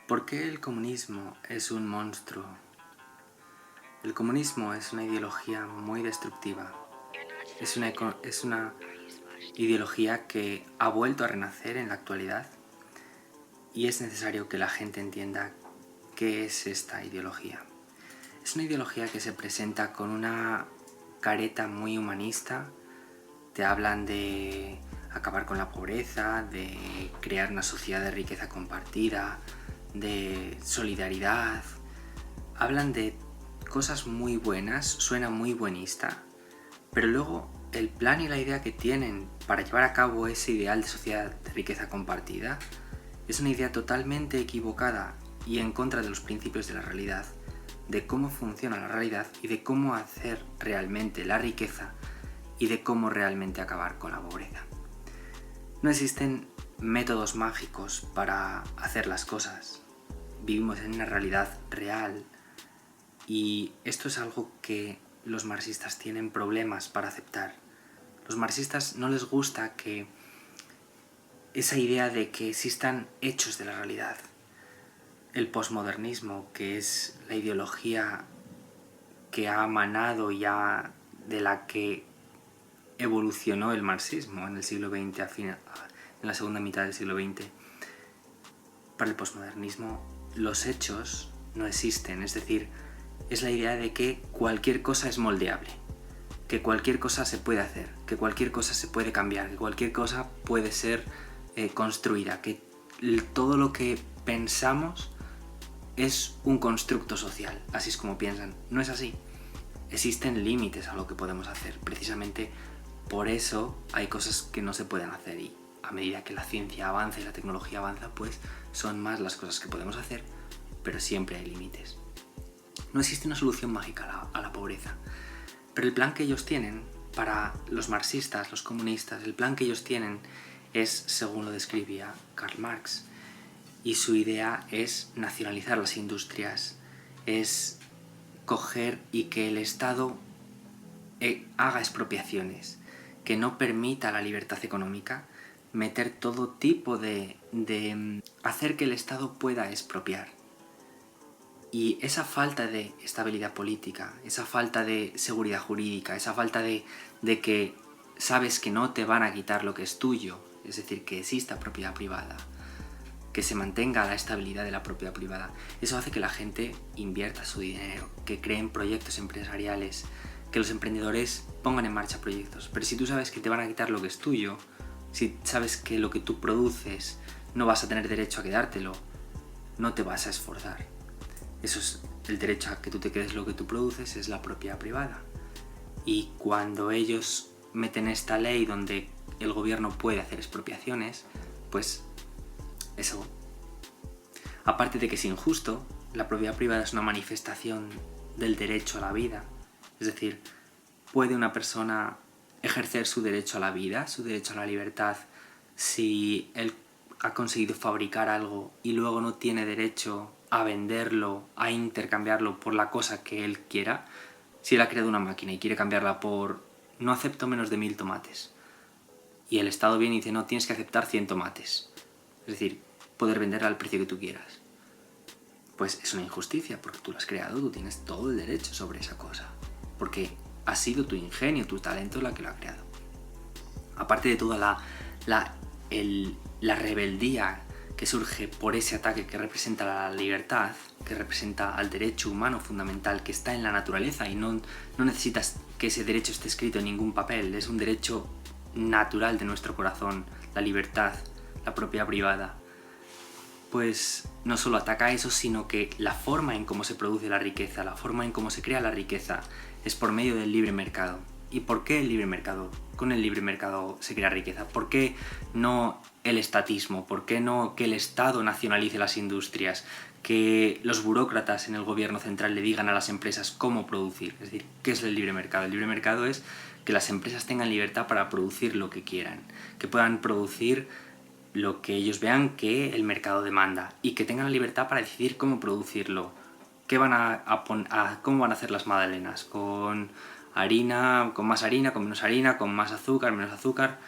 ¿Por qué el comunismo es un monstruo? El comunismo es una ideología muy destructiva. Es una ideología que ha vuelto a renacer en la actualidad y es necesario que la gente entienda qué es esta ideología. Es una ideología que se presenta con una careta muy humanista. Te hablan de acabar con la pobreza, de crear una sociedad de riqueza compartida, de solidaridad. Hablan de cosas muy buenas, suena muy buenista, pero luego el plan y la idea que tienen para llevar a cabo ese ideal de sociedad de riqueza compartida es una idea totalmente equivocada y en contra de los principios de la realidad, de cómo funciona la realidad y de cómo hacer realmente la riqueza y de cómo realmente acabar con la pobreza. No existen métodos mágicos para hacer las cosas. Vivimos en una realidad real y esto es algo que los marxistas tienen problemas para aceptar. Los marxistas no les gusta que esa idea de que existan hechos de la realidad. El posmodernismo, que es la ideología que ha emanado ya de la que evolucionó el marxismo en el siglo XX, en la segunda mitad del siglo XX. Para el posmodernismo, los hechos no existen, es decir, es la idea de que cualquier cosa es moldeable, que cualquier cosa se puede hacer, que cualquier cosa se puede cambiar, que cualquier cosa puede ser construida, que todo lo que pensamos es un constructo social, así es como piensan. No es así. Existen límites a lo que podemos hacer. Precisamente por eso hay cosas que no se pueden hacer y a medida que la ciencia avanza y la tecnología avanza, pues son más las cosas que podemos hacer, pero siempre hay límites. No existe una solución mágica a la pobreza, pero el plan que ellos tienen para los marxistas, los comunistas, el plan que ellos tienen es, según lo describía Karl Marx, y su idea es nacionalizar las industrias, es coger y que el Estado haga expropiaciones, que no permita la libertad económica, meter todo tipo de hacer que el Estado pueda expropiar. Y esa falta de estabilidad política, esa falta de seguridad jurídica, esa falta de que sabes que no te van a quitar lo que es tuyo, es decir, que exista propiedad privada, que se mantenga la estabilidad de la propiedad privada, eso hace que la gente invierta su dinero, que creen proyectos empresariales, que los emprendedores pongan en marcha proyectos. Pero si tú sabes que te van a quitar lo que es tuyo, si sabes que lo que tú produces no vas a tener derecho a quedártelo, no te vas a esforzar. Eso es el derecho a que tú te quedes lo que tú produces, es la propiedad privada. Y cuando ellos meten esta ley donde el gobierno puede hacer expropiaciones, pues eso, aparte de que es injusto, la propiedad privada es una manifestación del derecho a la vida. Es decir, ¿puede una persona ejercer su derecho a la vida, su derecho a la libertad, si él ha conseguido fabricar algo y luego no tiene derecho a venderlo, a intercambiarlo por la cosa que él quiera? Si él ha creado una máquina y quiere cambiarla por no acepto menos de 1000 tomates y el Estado viene y dice no, tienes que aceptar 100 tomates, es decir, poder venderla al precio que tú quieras, pues es una injusticia porque tú lo has creado, tú tienes todo el derecho sobre esa cosa, porque ha sido tu ingenio, tu talento la que lo ha creado. Aparte de toda la rebeldía que surge por ese ataque que representa la libertad, que representa al derecho humano fundamental que está en la naturaleza y no necesitas que ese derecho esté escrito en ningún papel, es un derecho natural de nuestro corazón, la libertad, la propiedad privada. Pues no solo ataca eso, sino que la forma en cómo se produce la riqueza, la forma en cómo se crea la riqueza es por medio del libre mercado. ¿Y por qué el libre mercado? Con el libre mercado se crea riqueza. ¿Por qué no el estatismo? ¿Por qué no que el Estado nacionalice las industrias? Que los burócratas en el gobierno central le digan a las empresas cómo producir. Es decir, ¿qué es el libre mercado? El libre mercado es que las empresas tengan libertad para producir lo que quieran, que puedan producir lo que ellos vean que el mercado demanda y que tengan la libertad para decidir cómo producirlo. ¿Qué van cómo van a hacer las magdalenas? ¿Con harina, con más harina, con menos harina, con más azúcar, menos azúcar?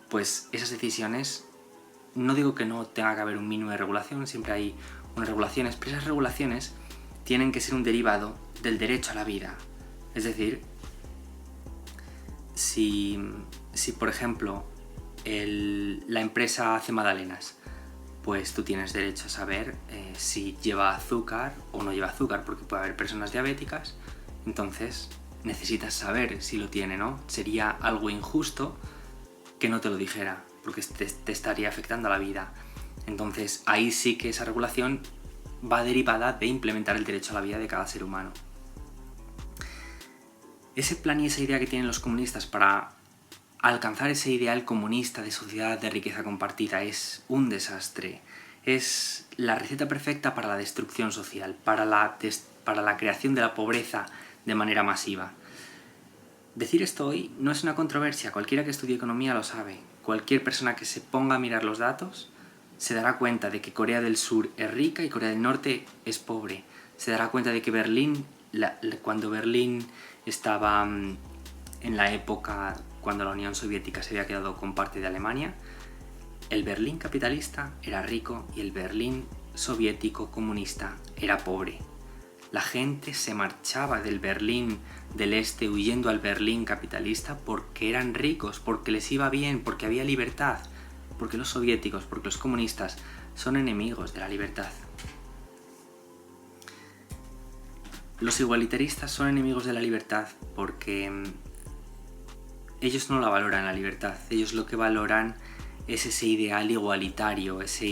Pues esas decisiones no digo que no tenga que haber un mínimo de regulación, siempre hay unas regulaciones, pero esas regulaciones tienen que ser un derivado del derecho a la vida. Es decir, si por ejemplo la empresa hace magdalenas, pues tú tienes derecho a saber si lleva azúcar o no lleva azúcar, porque puede haber personas diabéticas, entonces necesitas saber si lo tiene, ¿no? Sería algo injusto que no te lo dijera, porque te estaría afectando a la vida. Entonces ahí sí que esa regulación va derivada de implementar el derecho a la vida de cada ser humano. Ese plan y esa idea que tienen los comunistas para alcanzar ese ideal comunista de sociedad de riqueza compartida es un desastre. Es la receta perfecta para la destrucción social, para la creación de la pobreza de manera masiva. Decir esto hoy no es una controversia, cualquiera que estudie economía lo sabe. Cualquier persona que se ponga a mirar los datos se dará cuenta de que Corea del Sur es rica y Corea del Norte es pobre. Se dará cuenta de que Berlín, cuando Berlín estaba en la época cuando la Unión Soviética se había quedado con parte de Alemania, el Berlín capitalista era rico y el Berlín soviético comunista era pobre. La gente se marchaba del Berlín del Este huyendo al Berlín capitalista porque eran ricos, porque les iba bien, porque había libertad, porque los soviéticos, porque los comunistas son enemigos de la libertad. Los igualitaristas son enemigos de la libertad porque ellos no la valoran la libertad, ellos lo que valoran es ese ideal igualitario, ese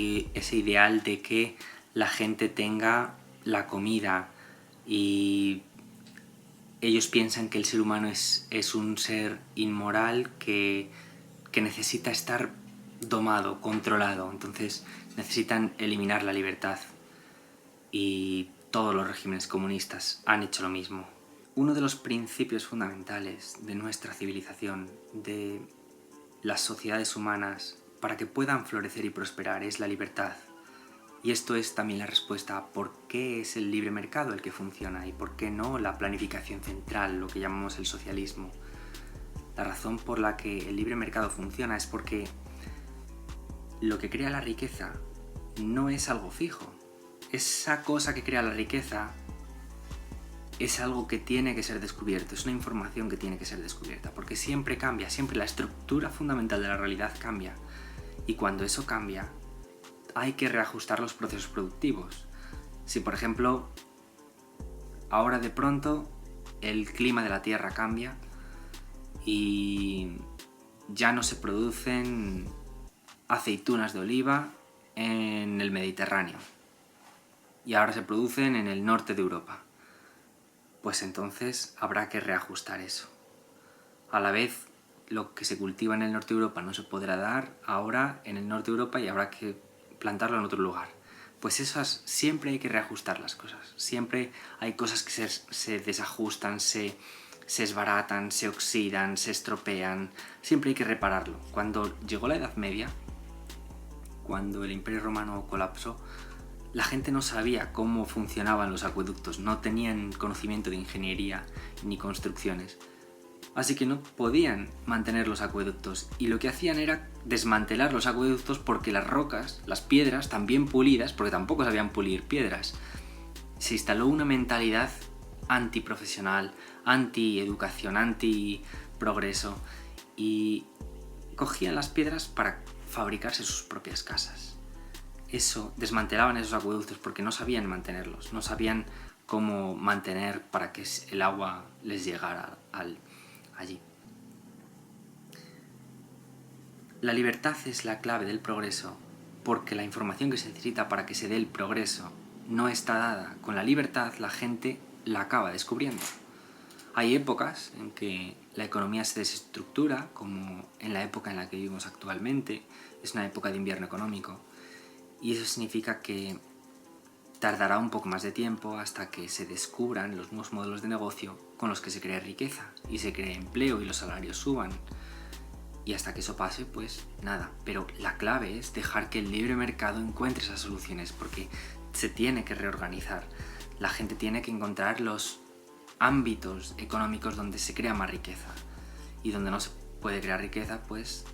ideal de que la gente tenga la comida, y ellos piensan que el ser humano es un ser inmoral que necesita estar domado, controlado, entonces necesitan eliminar la libertad, y todos los regímenes comunistas han hecho lo mismo. Uno de los principios fundamentales de nuestra civilización, de las sociedades humanas, para que puedan florecer y prosperar, es la libertad. Y esto es también la respuesta a por qué es el libre mercado el que funciona y por qué no la planificación central, lo que llamamos el socialismo. La razón por la que el libre mercado funciona es porque lo que crea la riqueza no es algo fijo. Esa cosa que crea la riqueza es algo que tiene que ser descubierto, es una información que tiene que ser descubierta, porque siempre cambia, siempre la estructura fundamental de la realidad cambia. Y cuando eso cambia, hay que reajustar los procesos productivos. Si, por ejemplo, ahora de pronto el clima de la Tierra cambia y ya no se producen aceitunas de oliva en el Mediterráneo y ahora se producen en el norte de Europa, pues entonces habrá que reajustar eso. A la vez, lo que se cultiva en el norte de Europa no se podrá dar ahora en el norte de Europa y habrá que plantarlo en otro lugar. Pues esas, siempre hay que reajustar las cosas. Siempre hay cosas que se desajustan, se desbaratan, se oxidan, se estropean. Siempre hay que repararlo. Cuando llegó la Edad Media, cuando el Imperio Romano colapsó, la gente no sabía cómo funcionaban los acueductos, no tenían conocimiento de ingeniería ni construcciones. Así que no podían mantener los acueductos y lo que hacían era desmantelar los acueductos porque las rocas, las piedras, también pulidas, porque tampoco sabían pulir piedras. Se instaló una mentalidad antiprofesional, anti-educación, anti-progreso y cogían las piedras para fabricarse sus propias casas. Eso, desmantelaban esos acueductos porque no sabían mantenerlos, no sabían cómo mantener para que el agua les llegara allí. La libertad es la clave del progreso porque la información que se necesita para que se dé el progreso no está dada. Con la libertad la gente la acaba descubriendo. Hay épocas en que la economía se desestructura, como en la época en la que vivimos actualmente, es una época de invierno económico, y eso significa que tardará un poco más de tiempo hasta que se descubran los nuevos modelos de negocio con los que se crea riqueza y se cree empleo y los salarios suban. Y hasta que eso pase, pues nada. Pero la clave es dejar que el libre mercado encuentre esas soluciones, porque se tiene que reorganizar. La gente tiene que encontrar los ámbitos económicos donde se crea más riqueza. Y donde no se puede crear riqueza, pues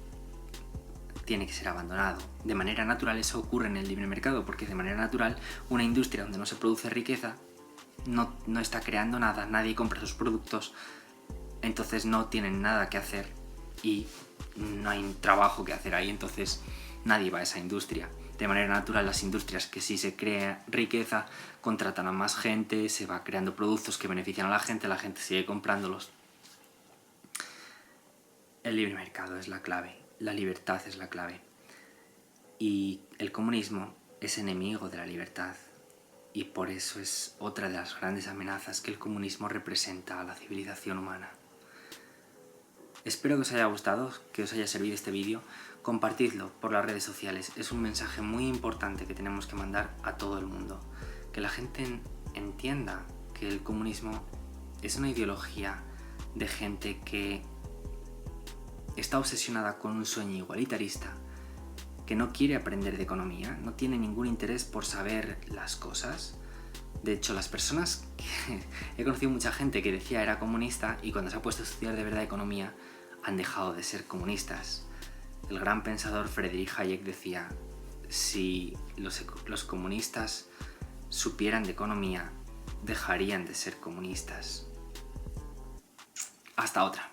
tiene que ser abandonado. De manera natural eso ocurre en el libre mercado, porque de manera natural una industria donde no se produce riqueza no está creando nada, nadie compra sus productos, entonces no tienen nada que hacer y no hay trabajo que hacer ahí, entonces nadie va a esa industria. De manera natural las industrias que sí se crea riqueza contratan a más gente, se va creando productos que benefician a la gente sigue comprándolos. El libre mercado es la clave, la libertad es la clave. Y el comunismo es enemigo de la libertad. Y por eso es otra de las grandes amenazas que el comunismo representa a la civilización humana. Espero que os haya gustado, que os haya servido este vídeo. Compartidlo por las redes sociales. Es un mensaje muy importante que tenemos que mandar a todo el mundo. Que la gente entienda que el comunismo es una ideología de gente que está obsesionada con un sueño igualitarista, que no quiere aprender de economía, no tiene ningún interés por saber las cosas. De hecho, las personas que he conocido mucha gente que decía era comunista y cuando se ha puesto a estudiar de verdad economía han dejado de ser comunistas. El gran pensador Friedrich Hayek decía: si los comunistas supieran de economía, dejarían de ser comunistas. Hasta otra.